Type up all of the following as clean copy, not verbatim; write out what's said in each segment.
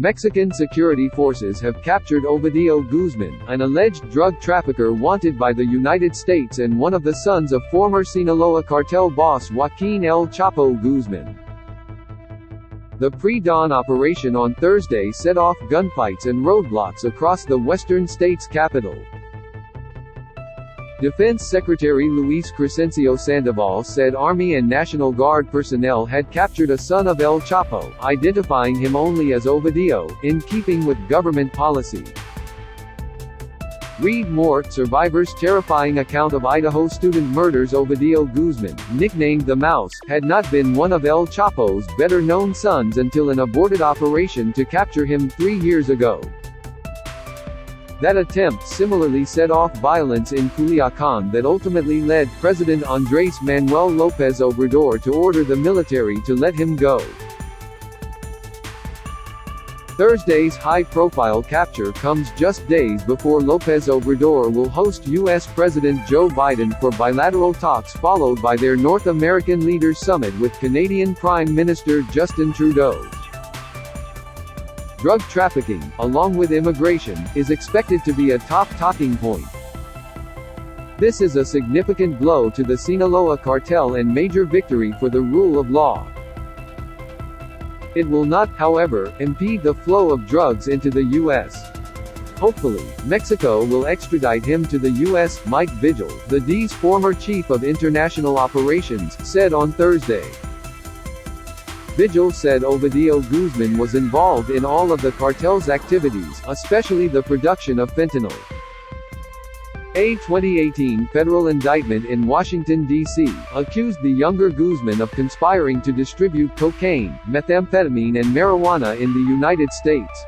Mexican security forces have captured Ovidio Guzmán, an alleged drug trafficker wanted by the United States and one of the sons of former Sinaloa cartel boss Joaquín El Chapo Guzmán. The pre-dawn operation on Thursday set off gunfights and roadblocks across the western state's capital. Defense Secretary Luis Cresencio Sandoval said Army and National Guard personnel had captured a son of El Chapo, identifying him only as Ovidio, in keeping with government policy. Read more: Survivors' terrifying account of Idaho student murders. Ovidio Guzmán, nicknamed the Mouse, had not been one of El Chapo's better-known sons until an aborted operation to capture him 3 years ago. That attempt similarly set off violence in Culiacán that ultimately led President Andrés Manuel López Obrador to order the military to let him go. Thursday's high-profile capture comes just days before López Obrador will host U.S. President Joe Biden for bilateral talks, followed by their North American Leaders Summit with Canadian Prime Minister Justin Trudeau. Drug trafficking, along with immigration, is expected to be a top talking point. This is a significant blow to the Sinaloa cartel and major victory for the rule of law. It will not, however, impede the flow of drugs into the U.S. Hopefully, Mexico will extradite him to the U.S., Mike Vigil, the D's former chief of international operations, said on Thursday. Vigil said Ovidio Guzmán was involved in all of the cartel's activities, especially the production of fentanyl. A 2018 federal indictment in Washington, D.C., accused the younger Guzmán of conspiring to distribute cocaine, methamphetamine and marijuana in the United States.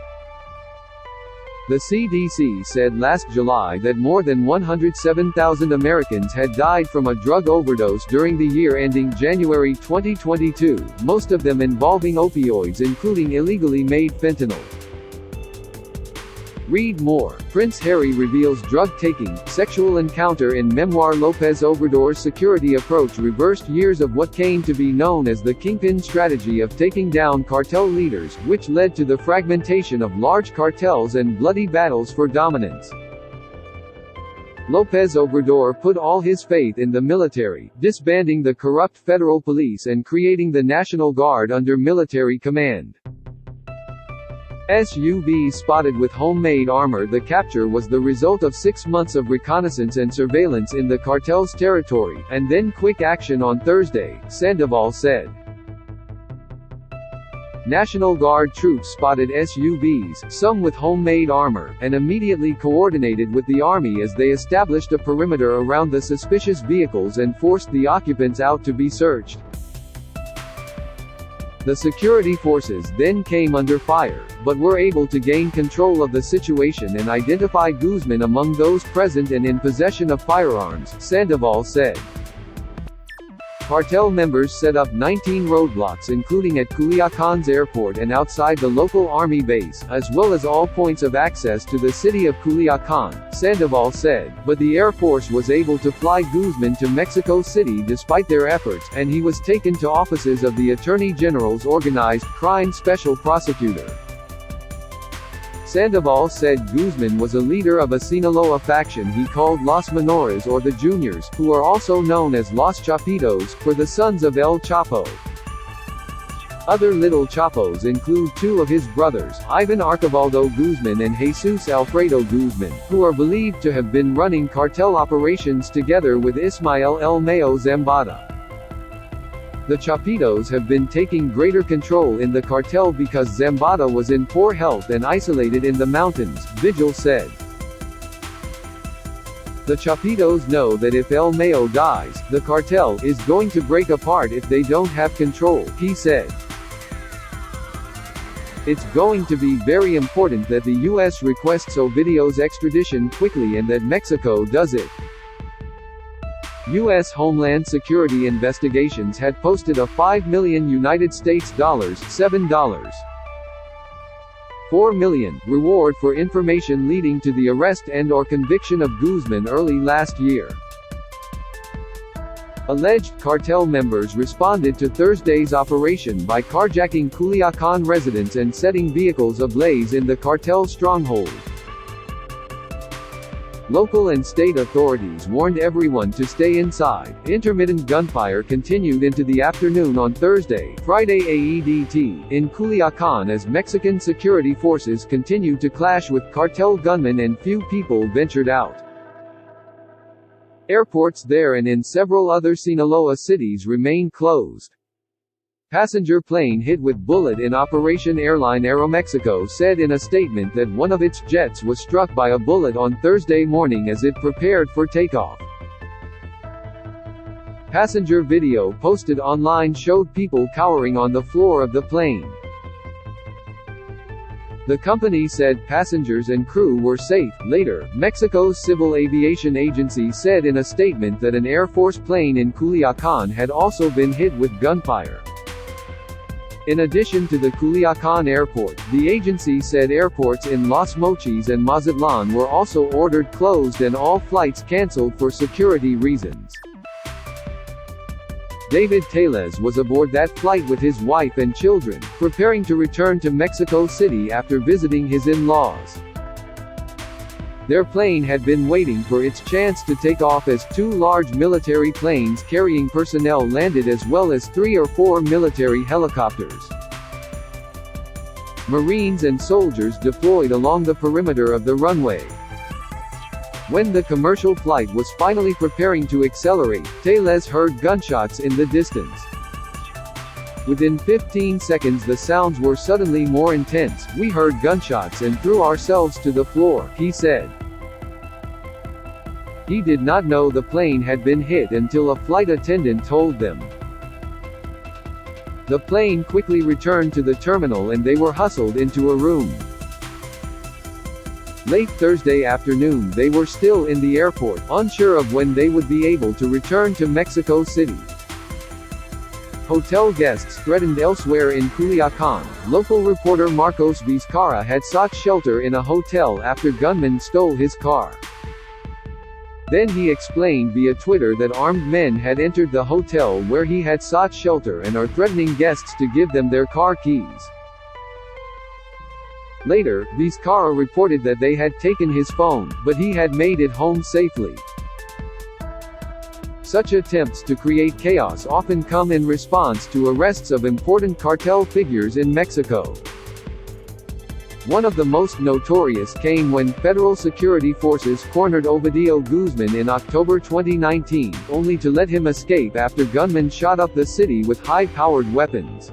The CDC said last July that more than 107,000 Americans had died from a drug overdose during the year ending January 2022, most of them involving opioids including illegally made fentanyl. Read more: Prince Harry reveals drug-taking, sexual encounter in memoir. López Obrador's security approach reversed years of what came to be known as the kingpin strategy of taking down cartel leaders, which led to the fragmentation of large cartels and bloody battles for dominance. López Obrador put all his faith in the military, disbanding the corrupt federal police and creating the National Guard under military command. SUVs spotted with homemade armor. The capture was the result of 6 months of reconnaissance and surveillance in the cartel's territory, and then quick action on Thursday, Sandoval said. National Guard troops spotted SUVs, some with homemade armor, and immediately coordinated with the Army as they established a perimeter around the suspicious vehicles and forced the occupants out to be searched. The security forces then came under fire, but were able to gain control of the situation and identify Guzmán among those present and in possession of firearms, Sandoval said. Cartel members set up 19 roadblocks including at Culiacán's airport and outside the local army base, as well as all points of access to the city of Culiacán, Sandoval said, but the Air Force was able to fly Guzmán to Mexico City despite their efforts, and he was taken to offices of the Attorney General's Organized Crime Special Prosecutor. Sandoval said Guzmán was a leader of a Sinaloa faction he called Los Menores or the Juniors, who are also known as Los Chapitos, for the sons of El Chapo. Other Little Chapos include 2 of his brothers, Ivan Archibaldo Guzmán and Jesus Alfredo Guzmán, who are believed to have been running cartel operations together with Ismael El Mayo Zambada. The Chapitos have been taking greater control in the cartel because Zambada was in poor health and isolated in the mountains, Vigil said. The Chapitos know that if El Mayo dies, the cartel is going to break apart if they don't have control, he said. It's going to be very important that the U.S. requests Ovidio's extradition quickly and that Mexico does it. U.S. Homeland Security investigations had posted a $5 million $7.4 million reward for information leading to the arrest and/or conviction of Guzmán early last year. Alleged cartel members responded to Thursday's operation by carjacking Culiacan residents and setting vehicles ablaze in the cartel stronghold. Local and state authorities warned everyone to stay inside. Intermittent gunfire continued into the afternoon on Thursday, Friday AEDT, in Culiacan as Mexican security forces continued to clash with cartel gunmen and few people ventured out. Airports there and in several other Sinaloa cities remain closed. Passenger plane hit with bullet in Operation Airline Aeromexico said in a statement that one of its jets was struck by a bullet on Thursday morning as it prepared for takeoff. Passenger video posted online showed people cowering on the floor of the plane. The company said passengers and crew were safe. Later, Mexico's Civil Aviation Agency said in a statement that an Air Force plane in Culiacan had also been hit with gunfire. In addition to the Culiacan airport, the agency said airports in Los Mochis and Mazatlan were also ordered closed and all flights canceled for security reasons. David Tellez was aboard that flight with his wife and children, preparing to return to Mexico City after visiting his in-laws. Their plane had been waiting for its chance to take off as two large military planes carrying personnel landed as well as 3 or 4 military helicopters. Marines and soldiers deployed along the perimeter of the runway. When the commercial flight was finally preparing to accelerate, Tellez heard gunshots in the distance. Within 15 seconds the sounds were suddenly more intense. We heard gunshots and threw ourselves to the floor, he said. He did not know the plane had been hit until a flight attendant told them. The plane quickly returned to the terminal and they were hustled into a room. Late Thursday afternoon they were still in the airport, unsure of when they would be able to return to Mexico City. Hotel guests threatened elsewhere in Culiacan. Local reporter Marcos Vizcarra had sought shelter in a hotel after gunmen stole his car. Then he explained via Twitter that armed men had entered the hotel where he had sought shelter and are threatening guests to give them their car keys. Later, Vizcarra reported that they had taken his phone, but he had made it home safely. Such attempts to create chaos often come in response to arrests of important cartel figures in Mexico. One of the most notorious came when federal security forces cornered Ovidio Guzmán in October 2019, only to let him escape after gunmen shot up the city with high-powered weapons.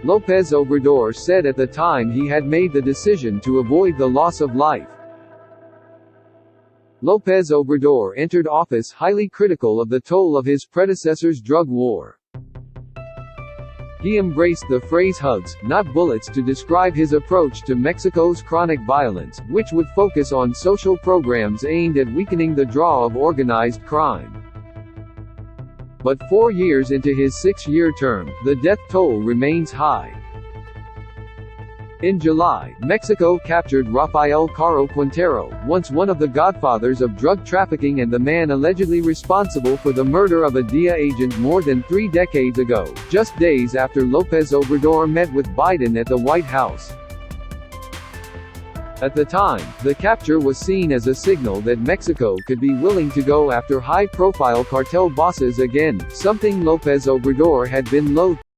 López Obrador said at the time he had made the decision to avoid the loss of life. López Obrador entered office highly critical of the toll of his predecessor's drug war. He embraced the phrase hugs, not bullets to describe his approach to Mexico's chronic violence, which would focus on social programs aimed at weakening the draw of organized crime. But 4 years into his 6-year term, the death toll remains high. In July, Mexico captured Rafael Caro Quintero, once one of the godfathers of drug trafficking and the man allegedly responsible for the murder of a DEA agent more than 3 decades ago, just days after López Obrador met with Biden at the White House. At the time, the capture was seen as a signal that Mexico could be willing to go after high-profile cartel bosses again, something López Obrador had been loath